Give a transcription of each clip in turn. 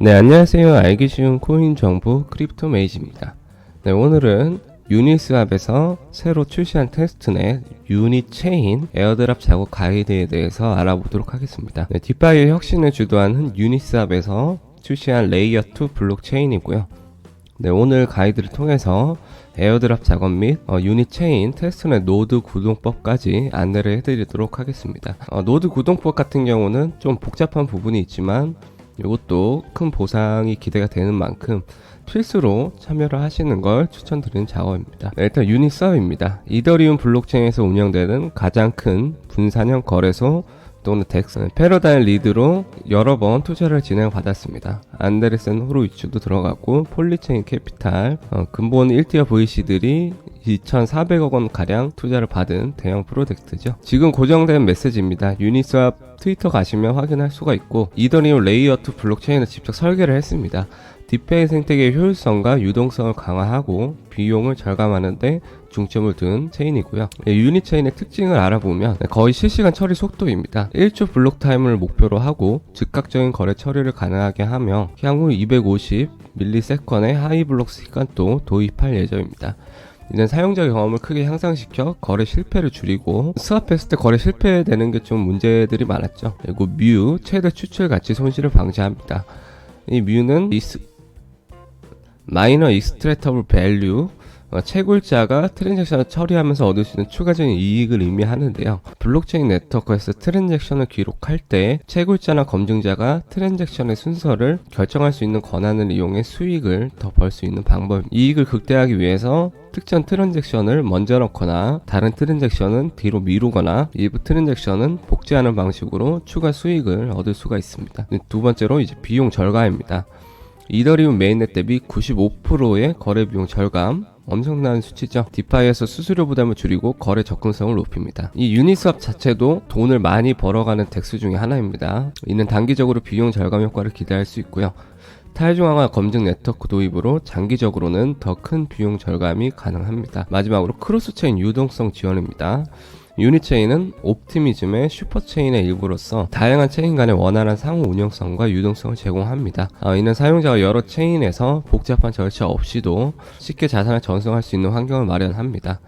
네, 안녕하세요. 알기 쉬운 코인 정보 크립토 메이지입니다. 네, 오늘은 유니스왑에서 새로 출시한 테스트넷 유니체인 에어드랍 작업 가이드에 대해서 알아보도록 하겠습니다. 네, 디파이의 혁신을 주도하는 유니스왑에서 출시한 레이어 2 블록체인이고요. 네, 오늘 가이드를 통해서 에어드랍 작업 및 유니체인 테스트넷 노드 구동법까지 안내를 해드리도록 하겠습니다. 노드 구동법 같은 경우는 좀 복잡한 부분이 있지만 이것도 큰 보상이 기대가 되는 만큼 필수로 참여를 하시는 걸 추천드리는 작업입니다. 네, 일단 유니스왑입니다. 이더리움 블록체인에서 운영되는 가장 큰 분산형 거래소 또는 덱스, 패러다임 리드로 여러 번 투자를 진행 받았습니다. 안데르센 호로위츠도 들어가고 폴리체인 캐피탈, 근본 1티어 VC들이 2,400억 원 가량 투자를 받은 대형 프로젝트죠. 지금 고정된 메시지입니다. 유니스왑 트위터 가시면 확인할 수가 있고, 이더리움 레이어 2 블록체인을 직접 설계를 했습니다. 디페이 생태계의 효율성과 유동성을 강화하고 비용을 절감하는 데 중점을 둔 체인이고요. 유니체인의 특징을 알아보면 거의 실시간 처리 속도입니다. 1초 블록 타임을 목표로 하고 즉각적인 거래 처리를 가능하게 하며 향후 250ms의 하이 블록 시간도 도입할 예정입니다. 이는 사용자 경험을 크게 향상시켜 거래 실패를 줄이고, 스왑했을 때 거래 실패되는 게 좀 문제들이 많았죠. 그리고 뮤 최대 추출 가치 손실을 방지합니다. 이 뮤는 마이너 익스트랙터블 밸류, 채굴자가 트랜잭션을 처리하면서 얻을 수 있는 추가적인 이익을 의미하는데요. 블록체인 네트워크에서 트랜잭션을 기록할 때 채굴자나 검증자가 트랜잭션의 순서를 결정할 수 있는 권한을 이용해 수익을 더 벌 수 있는 방법. 이익을 극대화하기 위해서 특정 트랜잭션을 먼저 넣거나 다른 트랜잭션은 뒤로 미루거나 일부 트랜잭션은 복제하는 방식으로 추가 수익을 얻을 수가 있습니다. 두 번째로 이제 비용 절감입니다. 이더리움 메인넷 대비 95%의 거래 비용 절감, 엄청난 수치죠. 디파이에서 수수료 부담을 줄이고 거래 접근성을 높입니다. 이 유니스왑 자체도 돈을 많이 벌어가는 덱스 중에 하나입니다. 이는 단기적으로 비용 절감 효과를 기대할 수 있고요. 탈중앙화 검증 네트워크 도입으로 장기적으로는 더 큰 비용 절감이 가능합니다. 마지막으로 크로스체인 유동성 지원입니다. 유니체인은 옵티미즘의 슈퍼체인의 일부로서 다양한 체인 간의 원활한 상호 운영성과 유동성을 제공합니다. 이는 사용자가 여러 체인에서 복잡한 절차 없이도 쉽게 자산을 전송할 수 있는 환경을 마련합니다.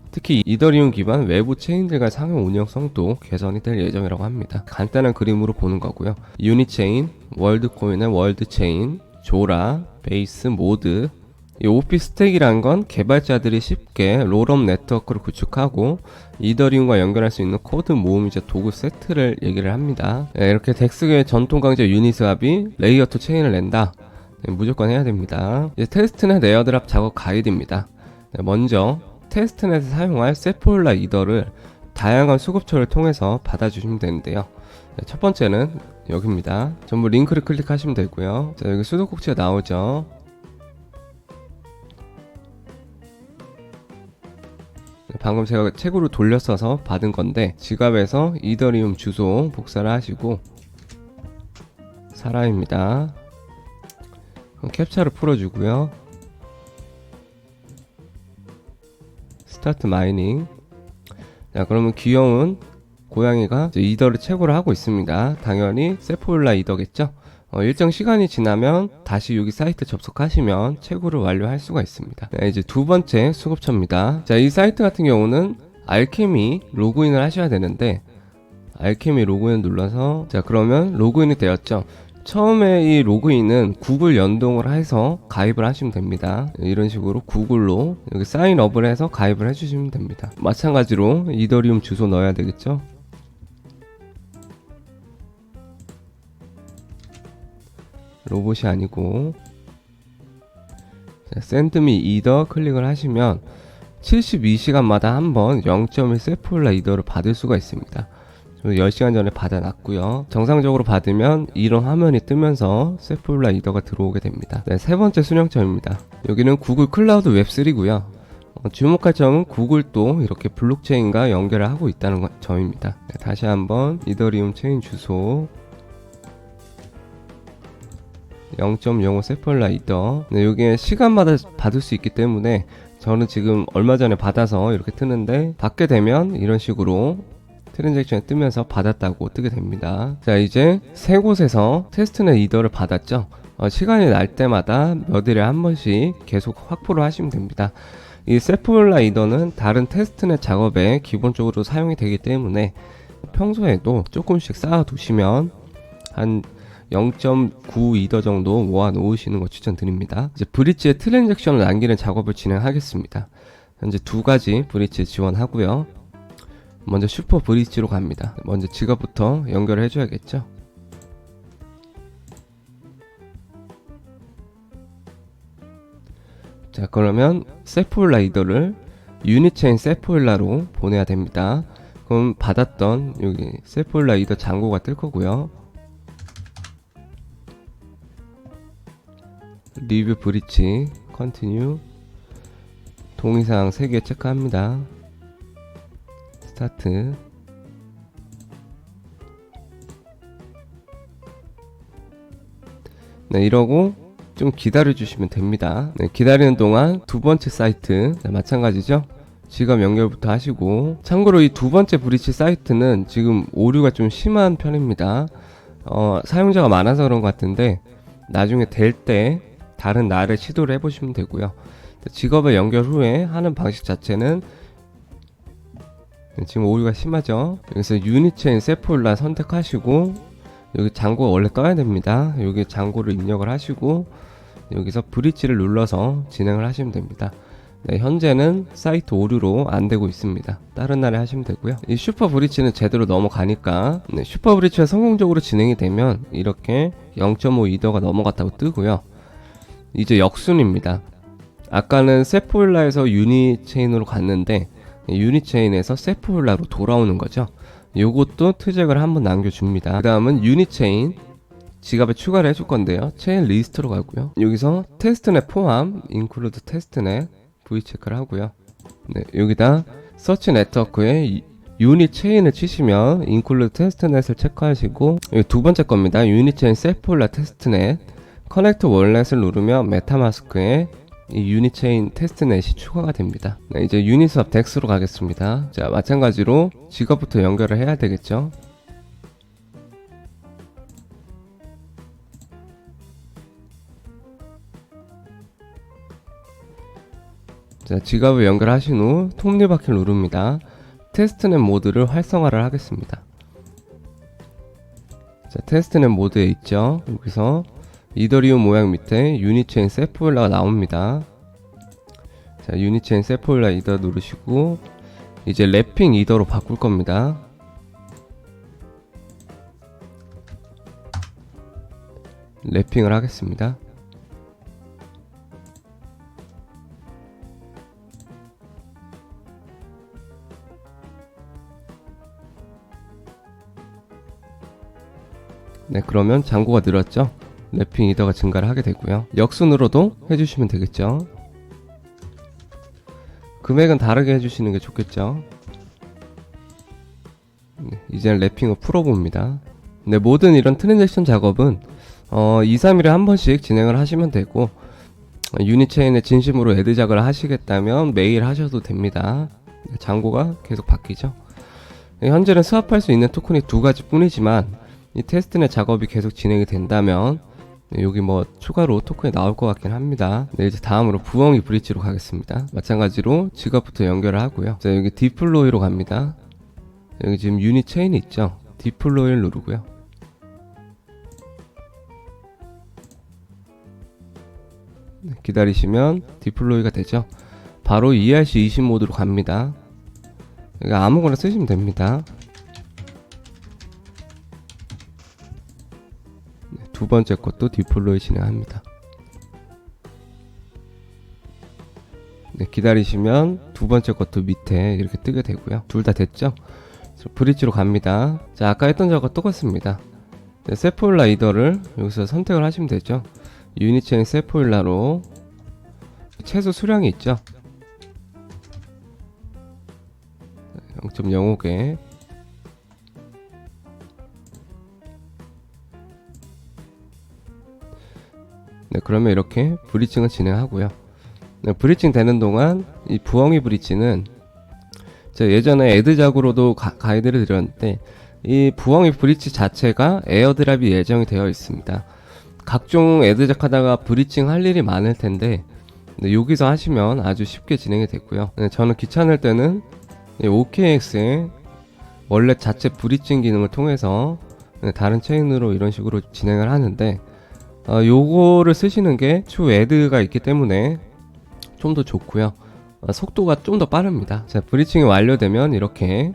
특히 이더리움 기반 외부 체인들과 상호 운영성도 개선이 될 예정이라고 합니다. 간단한 그림으로 보는 거고요. 유니체인, 월드코인의 월드체인, 조라, 베이스, 모드. 이 오피 스택이란 건 개발자들이 쉽게 롤업 네트워크를 구축하고 이더리움과 연결할 수 있는 코드 모음이자 도구 세트를 얘기를 합니다. 이렇게 덱스계의 전통 강자 유니스왑이 레이어 2 체인을 낸다. 무조건 해야 됩니다. 이제 테스트넷 에어드랍 작업 가이드입니다. 먼저 테스트넷에 사용할 세폴라 이더를 다양한 수급처를 통해서 받아주시면 되는데요. 첫 번째는 여기입니다. 전부 링크를 클릭하시면 되고요. 자, 여기 수도꼭지가 나오죠. 방금 제가 책으로 돌렸어서 받은 건데, 지갑에서 이더리움 주소 복사를 하시고 사라입니다. 캡처를 풀어주고요. 스타트 마이닝. 자, 그러면 귀여운 고양이가 이더를 채굴을 하고 있습니다. 당연히 세폴라 이더겠죠. 일정 시간이 지나면 다시 여기 사이트 접속하시면 채굴을 완료할 수가 있습니다. 네, 이제 두 번째 수급처입니다. 자, 이 사이트 같은 경우는 알케미 로그인을 하셔야 되는데, 알케미 로그인 눌러서, 자, 그러면 로그인이 되었죠. 처음에 이 로그인은 구글 연동을 해서 가입을 하시면 됩니다. 이런 식으로 구글로 여기 사인업을 해서 가입을 해주시면 됩니다. 마찬가지로 이더리움 주소 넣어야 되겠죠. 로봇이 아니고, 샌드미 이더 클릭을 하시면 72시간마다 한번 0.1 세폴라 이더를 받을 수가 있습니다. 10시간 전에 받아놨고요. 정상적으로 받으면 이런 화면이 뜨면서 세폴라 이더가 들어오게 됩니다. 네, 세 번째 순영점입니다. 여기는 구글 클라우드 웹3고요. 주목할 점은 구글도 이렇게 블록체인과 연결을 하고 있다는 점입니다. 네, 다시 한번 이더리움 체인 주소 0.05 세폴라 이더. 네, 여기에 시간마다 받을 수 있기 때문에 저는 지금 얼마 전에 받아서 이렇게 트는데, 받게 되면 이런 식으로 트랜잭션이 뜨면서 받았다고 뜨게 됩니다. 자, 이제 세 곳에서 테스트넷 이더를 받았죠. 시간이 날 때마다 몇 일에 한 번씩 계속 확보를 하시면 됩니다. 이 세포라 이더는 다른 테스트넷 작업에 기본적으로 사용이 되기 때문에 평소에도 조금씩 쌓아 두시면 한 0.9 이더 정도 모아 놓으시는 거 추천드립니다. 이제 브릿지에 트랜잭션을 남기는 작업을 진행하겠습니다. 현재 두 가지 브릿지 지원하고요. 먼저 슈퍼 브릿지로 갑니다. 먼저 지갑부터 연결을 해줘야겠죠. 자, 그러면 세포일라 이더를 유니체인 세포일라로 보내야 됩니다. 그럼 받았던 여기 세포일라 이더 잔고가 뜰 거고요. 리뷰 브릿지 컨티뉴 동의사항 3개 체크합니다. 스타트. 네, 이러고 좀 기다려 주시면 됩니다. 네, 기다리는 동안 두 번째 사이트 마찬가지죠. 지갑 연결부터 하시고, 참고로 이 두 번째 브릿지 사이트는 지금 오류가 좀 심한 편입니다. 사용자가 많아서 그런 것 같은데 나중에 될 때 다른 날에 시도를 해보시면 되고요. 직업을 연결 후에 하는 방식 자체는 지금 오류가 심하죠. 여기서 유니체인 세포일라 선택하시고 여기 잔고가 원래 떠야 됩니다. 여기 잔고를 입력을 하시고 여기서 브릿지를 눌러서 진행을 하시면 됩니다. 네, 현재는 사이트 오류로 안 되고 있습니다. 다른 날에 하시면 되고요. 이 슈퍼 브릿지는 제대로 넘어가니까 슈퍼 브릿지가 성공적으로 진행이 되면 이렇게 0.5 이더가 넘어갔다고 뜨고요. 이제 역순입니다. 아까는 세포일라에서 유니체인으로 갔는데 유니체인에서 세포일라로 돌아오는 거죠. 요것도 트잭을 한번 남겨줍니다. 그 다음은 유니체인 지갑에 추가를 해줄 건데요. 체인 리스트로 가고요. 여기서 테스트넷 포함 인클루드 테스트넷 V 체크를 하고요. 네, 여기다 서치 네트워크에 유닛 체인을 치시면 인클루드 테스트넷을 체크하시고 여기 두 번째 겁니다. 유닛 체인 세포일라 테스트넷 커넥트 월렛을 누르면 메타마스크에 이 유니체인 테스트넷이 추가가 됩니다. 네, 이제 유니스왑 덱스로 가겠습니다. 자, 마찬가지로 지갑부터 연결을 해야 되겠죠. 자, 지갑을 연결하신 후 톱니바퀴를 누릅니다. 테스트넷 모드를 활성화를 하겠습니다. 자, 테스트넷 모드에 있죠. 여기서 이더리움 모양 밑에 유니체인 세포일라가 나옵니다. 자, 유니체인 세포일라 이더 누르시고 이제 랩핑 이더로 바꿀 겁니다. 랩핑을 하겠습니다. 네, 그러면 잔고가 늘었죠. 랩핑 이더가 증가를 하게 되고요. 역순으로도 해주시면 되겠죠. 금액은 다르게 해주시는 게 좋겠죠. 네, 이제는 랩핑을 풀어봅니다. 네, 모든 이런 트랜잭션 작업은 2, 3일에 한 번씩 진행을 하시면 되고 유니체인에 진심으로 애드작을 하시겠다면 매일 하셔도 됩니다. 네, 잔고가 계속 바뀌죠. 네, 현재는 스왑할 수 있는 토큰이 두 가지 뿐이지만 이 테스트넷 작업이 계속 진행이 된다면 네, 여기 뭐 추가로 토큰이 나올 것 같긴 합니다. 네, 이제 다음으로 부엉이 브릿지로 가겠습니다. 마찬가지로 지갑부터 연결을 하고요. 자, 여기 디플로이로 갑니다. 여기 지금 유닛 체인이 있죠. 디플로이를 누르고요. 네, 기다리시면 디플로이가 되죠. 바로 ERC20 모드로 갑니다. 여기 아무거나 쓰시면 됩니다. 두 번째 것도 디플로이 진행합니다. 네, 기다리시면 두 번째 것도 밑에 이렇게 뜨게 되고요. 둘 다 됐죠? 브릿지로 갑니다. 자, 아까 했던 작업 똑같습니다. 네, 세포일라 이더를 여기서 선택을 하시면 되죠. 유니체인 세포일라로 최소 수량이 있죠. 0.05개. 네, 그러면 이렇게 브릿징을 진행하고요. 네, 브릿징 되는 동안 이 부엉이 브릿지는 제가 예전에 애드작으로도 가이드를 드렸는데 이 부엉이 브릿지 자체가 에어드랍이 예정이 되어 있습니다. 각종 애드작 하다가 브리칭 할 일이 많을 텐데 여기서 하시면 아주 쉽게 진행이 됐고요. 저는 귀찮을 때는 OKX의 원래 자체 브리칭 기능을 통해서 다른 체인으로 이런 식으로 진행을 하는데 요거를 쓰시는 게 추 애드가 있기 때문에 좀 더 좋고요. 속도가 좀 더 빠릅니다. 자, 브리칭이 완료되면 이렇게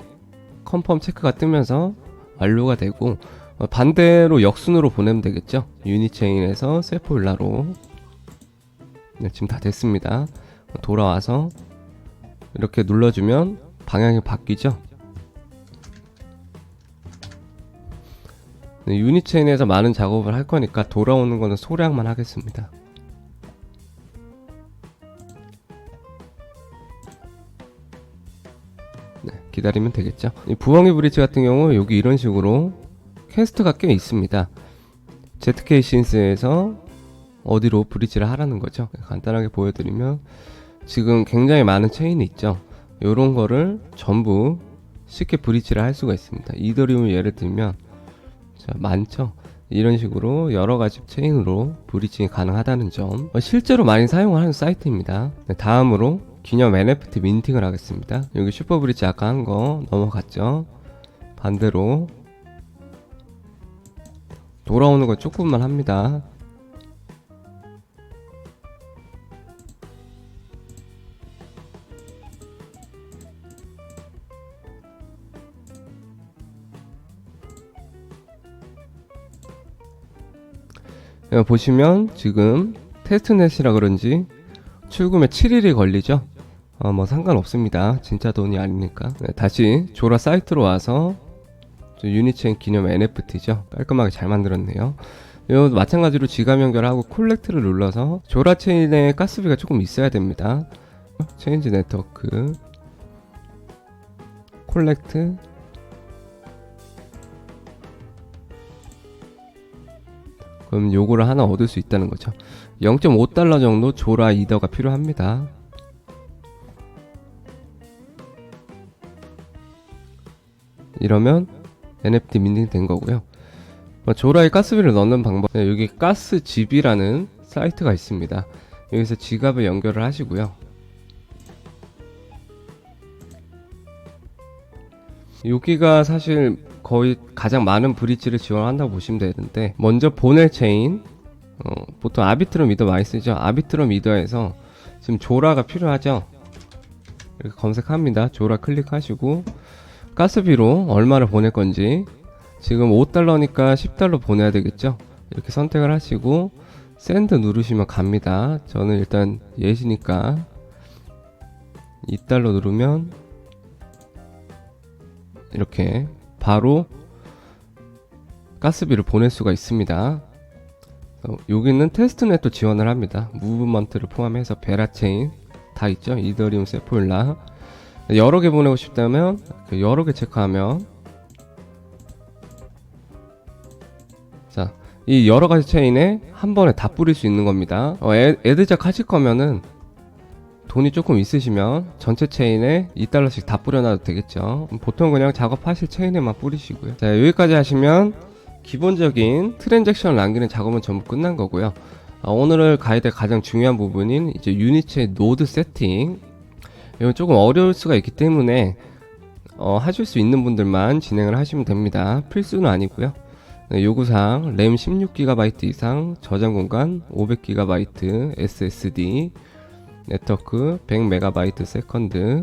컨펌 체크가 뜨면서 완료가 되고 반대로 역순으로 보내면 되겠죠. 유니체인에서 세포일라로. 네, 지금 다 됐습니다. 돌아와서 이렇게 눌러주면 방향이 바뀌죠. 네, 유니체인에서 많은 작업을 할 거니까 돌아오는 거는 소량만 하겠습니다. 네, 기다리면 되겠죠. 이 부엉이 브릿지 같은 경우 여기 이런 식으로 캐스트가 꽤 있습니다. ZK 신스에서 어디로 브릿지를 하라는 거죠. 간단하게 보여드리면 지금 굉장히 많은 체인이 있죠. 요런 거를 전부 쉽게 브릿지를 할 수가 있습니다. 이더리움 예를 들면 자, 많죠. 이런 식으로 여러가지 체인으로 브릿징이 가능하다는 점, 실제로 많이 사용하는 사이트입니다. 네, 다음으로 기념 NFT 민팅을 하겠습니다. 여기 슈퍼 브릿지 아까 한 거 넘어갔죠. 반대로 돌아오는 거 조금만 합니다. 보시면 지금 테스트넷이라 그런지 출금에 7일이 걸리죠. 뭐 상관없습니다. 진짜 돈이 아니니까. 네, 다시 조라 사이트로 와서 유니체인 기념 NFT죠. 깔끔하게 잘 만들었네요. 이것도 마찬가지로 지갑 연결하고 콜렉트를 눌러서 조라 체인에 가스비가 조금 있어야 됩니다. 체인지 네트워크 콜렉트 그럼 요거를 하나 얻을 수 있다는 거죠. 0.5달러 정도 조라 이더가 필요합니다. 이러면 NFT 민팅 된 거고요. 조라에 가스비를 넣는 방법, 여기 가스집이라는 사이트가 있습니다. 여기서 지갑을 연결을 하시고요. 여기가 사실 거의 가장 많은 브릿지를 지원한다고 보시면 되는데, 먼저 보낼 체인, 보통 아비트럼 이더 많이 쓰죠. 아비트럼 이더에서 지금 조라가 필요하죠. 이렇게 검색합니다. 조라 클릭하시고 가스비로 얼마를 보낼 건지, 지금 5달러니까 10달러 보내야 되겠죠. 이렇게 선택을 하시고 샌드 누르시면 갑니다. 저는 일단 예시니까 2달러 누르면 이렇게 바로 가스비를 보낼 수가 있습니다. 여기는 테스트넷도 지원을 합니다. 무브먼트를 포함해서 베라체인 다 있죠. 이더리움, 세포일라. 여러 개 보내고 싶다면 여러 개 체크하면, 자, 이 여러 가지 체인에 한 번에 다 뿌릴 수 있는 겁니다. 애드작 하실 거면은 돈이 조금 있으시면 전체 체인에 2달러씩 다 뿌려놔도 되겠죠. 보통 그냥 작업하실 체인에만 뿌리시고요. 자, 여기까지 하시면 기본적인 트랜잭션을 남기는 작업은 전부 끝난 거고요. 오늘 가이드의 가장 중요한 부분인 이제 유니체인 노드 세팅, 이건 조금 어려울 수가 있기 때문에 하실 수 있는 분들만 진행을 하시면 됩니다. 필수는 아니고요. 요구사항 램 16GB 이상, 저장 공간 500GB SSD, 네트워크 100MB 세컨드.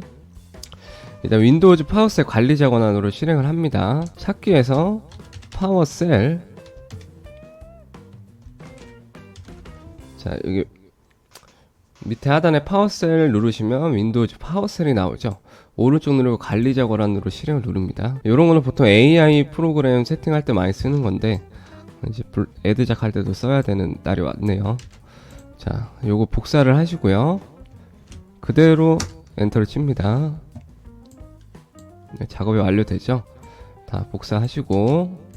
일단 윈도우즈 파워셀 관리자 권한으로 실행을 합니다. 찾기에서 파워셀, 자, 여기 밑에 하단에 파워셀 누르시면 윈도우즈 파워셀이 나오죠. 오른쪽 누르고 관리자 권한으로 실행을 누릅니다. 이런 거는 보통 AI 프로그램 세팅할 때 많이 쓰는 건데, 이제 애드작 할 때도 써야 되는 날이 왔네요. 자, 요거 복사를 하시고요. 그대로 엔터를 칩니다. 네, 작업이 완료되죠. 다 복사하시고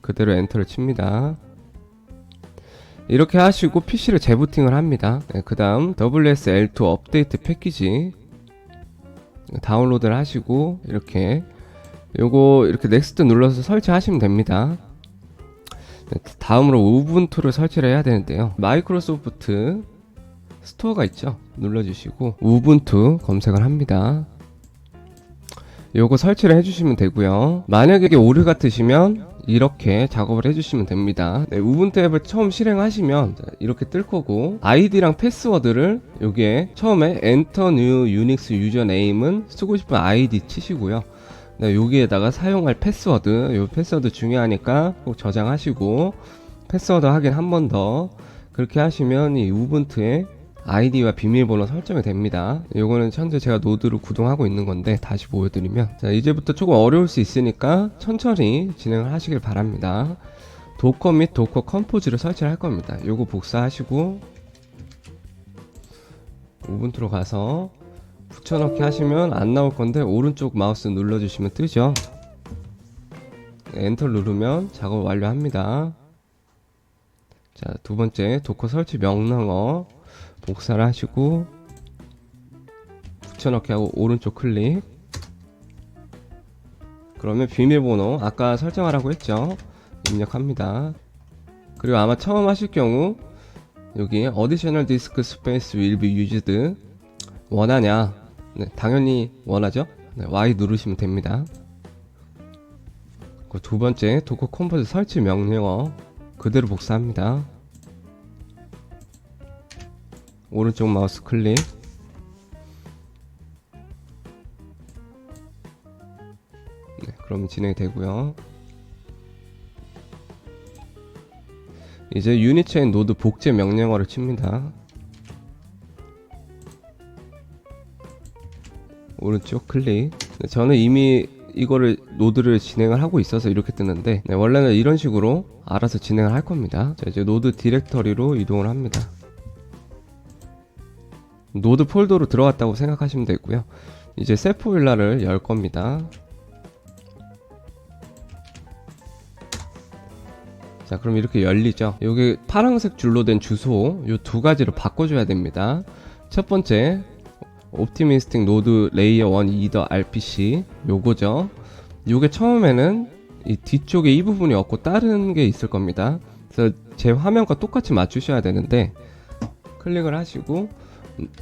그대로 엔터를 칩니다. 이렇게 하시고 PC를 재부팅을 합니다. 네, 그 다음 WSL2 업데이트 패키지, 다운로드를 하시고 이렇게 요거 이렇게 넥스트 눌러서 설치하시면 됩니다. 다음으로 우분투를 설치를 해야 되는데요. 마이크로소프트 스토어가 있죠. 눌러주시고 우분투 검색을 합니다. 요거 설치를 해주시면 되고요. 만약에 이게 오류 같으시면 이렇게 작업을 해주시면 됩니다. 우분투 앱을 처음 실행하시면 이렇게 뜰 거고, 아이디랑 패스워드를 여기에 처음에 Enter New Unix Username은 쓰고 싶은 아이디 치시고요. 여기에다가 사용할 패스워드, 요 패스워드 중요하니까 꼭 저장하시고 패스워드 확인 한 번 더 그렇게 하시면 이 우분투에 아이디와 비밀번호 설정이 됩니다. 요거는 현재 제가 노드를 구동하고 있는 건데 다시 보여드리면, 자, 이제부터 조금 어려울 수 있으니까 천천히 진행을 하시길 바랍니다. 도커 및 도커 컴포즈를 설치를 할 겁니다. 요거 복사하시고 우분투로 가서 붙여넣기 하시면 안 나올 건데 오른쪽 마우스 눌러주시면 뜨죠. 엔터 누르면 작업 완료합니다. 자, 두 번째 도커 설치 명령어 복사를 하시고 붙여넣기 하고 오른쪽 클릭. 그러면 비밀번호 아까 설정하라고 했죠. 입력합니다. 그리고 아마 처음 하실 경우 여기 Additional Disk Space will be used 원하냐? 네, 당연히 원하죠. 네, Y 누르시면 됩니다. 두 번째 도커 컴포즈 설치 명령어 그대로 복사합니다. 오른쪽 마우스 클릭. 네, 그러면 진행이 되고요. 이제 유니체인 노드 복제 명령어를 칩니다. 오른쪽 클릭. 네, 저는 이미 이거를 노드를 진행을 하고 있어서 이렇게 뜨는데, 네, 원래는 이런 식으로 알아서 진행을 할 겁니다. 자, 이제 노드 디렉터리로 이동을 합니다. 노드 폴더로 들어갔다고 생각하시면 되고요. 이제 세포일라를 열 겁니다. 자, 그럼 이렇게 열리죠. 여기 파란색 줄로 된 주소 요 두 가지를 바꿔줘야 됩니다. 첫 번째 옵티미스틱 노드 레이어 1 이더 RPC 요거죠. 요게 처음에는 이 뒤쪽에 이 부분이 없고 다른 게 있을 겁니다. 그래서 제 화면과 똑같이 맞추셔야 되는데, 클릭을 하시고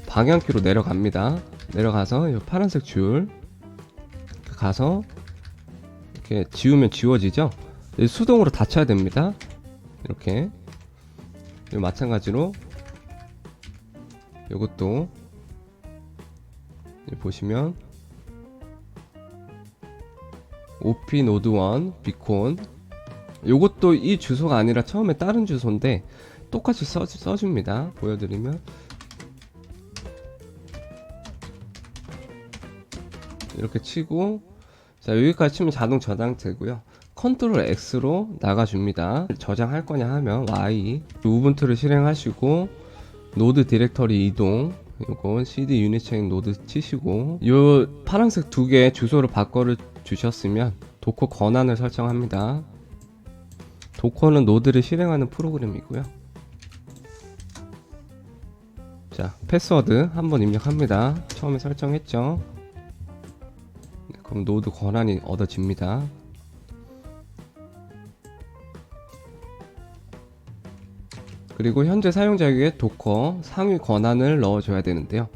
방향키로 내려갑니다. 내려가서 이 파란색 줄 가서 이렇게 지우면 지워지죠. 수동으로 닫혀야 됩니다. 이렇게 마찬가지로 이것도 보시면 OP 노드 1 비콘 요것도 이 주소가 아니라 처음에 다른 주소인데 똑같이 써줍니다. 보여드리면 이렇게 치고, 자, 여기까지 치면 자동 저장되고요. 컨트롤 X로 나가줍니다. 저장할 거냐 하면 Y. 우분투를 실행하시고 노드 디렉터리 이동, 이건 CD 유니체인 노드 치시고, 요 파란색 두 개 주소를 바꿔 주셨으면 도커 권한을 설정합니다. 도커는 노드를 실행하는 프로그램이고요. 자, 패스워드 한번 입력합니다. 처음에 설정했죠. 네, 그럼 노드 권한이 얻어집니다. 그리고 현재 사용자에게 도커 상위 권한을 넣어줘야 되는데요.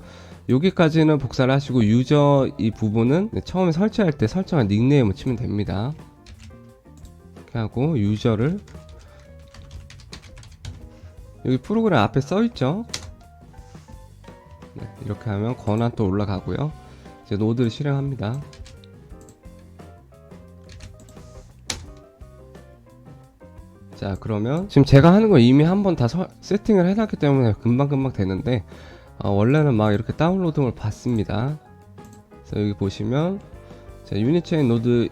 여기까지는 복사를 하시고 유저 이 부분은 처음에 설치할 때 설정한 닉네임을 치면 됩니다. 이렇게 하고 유저를 여기 프로그램 앞에 써있죠. 네, 이렇게 하면 권한 또 올라가고요. 이제 노드를 실행합니다. 자, 그러면 지금 제가 하는 거 이미 한번 다 세팅을 해놨기 때문에 금방금방 되는데, 원래는 막 이렇게 다운로딩을 받습니다. 그래서 여기 보시면 자, 유니체인 노드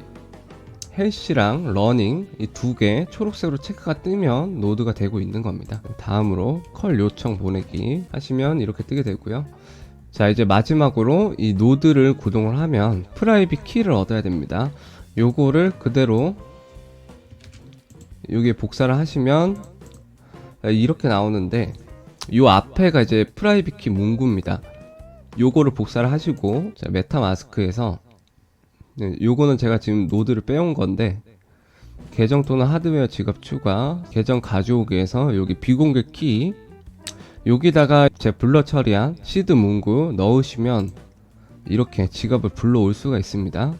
해시랑 러닝 이 두 개 초록색으로 체크가 뜨면 노드가 되고 있는 겁니다. 다음으로 컬 요청 보내기 하시면 이렇게 뜨게 되고요. 자, 이제 마지막으로 이 노드를 구동을 하면 프라이빗 키를 얻어야 됩니다. 요거를 그대로 여기에 복사를 하시면 이렇게 나오는데, 요 앞에가 이제 프라이빗 키 문구입니다. 요거를 복사를 하시고, 자, 메타마스크에서, 네, 요거는 제가 지금 노드를 빼온 건데, 계정 또는 하드웨어 지갑 추가, 계정 가져오기에서 여기 비공개 키, 여기다가 제 블러 처리한 시드 문구 넣으시면 이렇게 지갑을 불러올 수가 있습니다.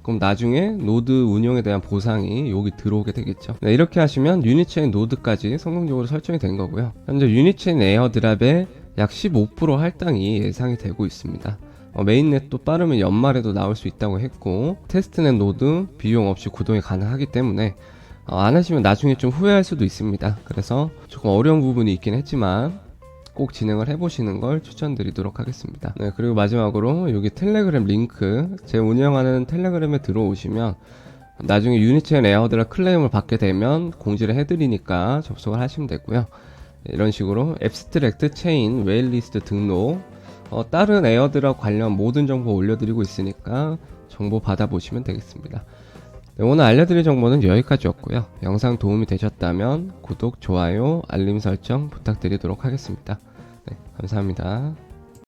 그럼 나중에 노드 운영에 대한 보상이 여기 들어오게 되겠죠. 네, 이렇게 하시면 유니체인 노드까지 성공적으로 설정이 된 거고요. 현재 유니체인 에어드랍의 약 15% 할당이 예상이 되고 있습니다. 메인넷도 빠르면 연말에도 나올 수 있다고 했고, 테스트넷 노드 비용 없이 구동이 가능하기 때문에 안 하시면 나중에 좀 후회할 수도 있습니다. 그래서 조금 어려운 부분이 있긴 했지만 꼭 진행을 해보시는 걸 추천드리도록 하겠습니다. 네, 그리고 마지막으로 여기 텔레그램 링크, 제 운영하는 텔레그램에 들어오시면 나중에 유니체인 에어드랍 클레임을 받게 되면 공지를 해드리니까 접속을 하시면 되고요. 이런 식으로 앱스트랙트 체인 웨일리스트 등록, 다른 에어드랍 관련 모든 정보 올려드리고 있으니까 정보 받아보시면 되겠습니다. 네, 오늘 알려드릴 정보는 여기까지였고요. 영상 도움이 되셨다면 구독, 좋아요, 알림 설정 부탁드리도록 하겠습니다. 네, 감사합니다.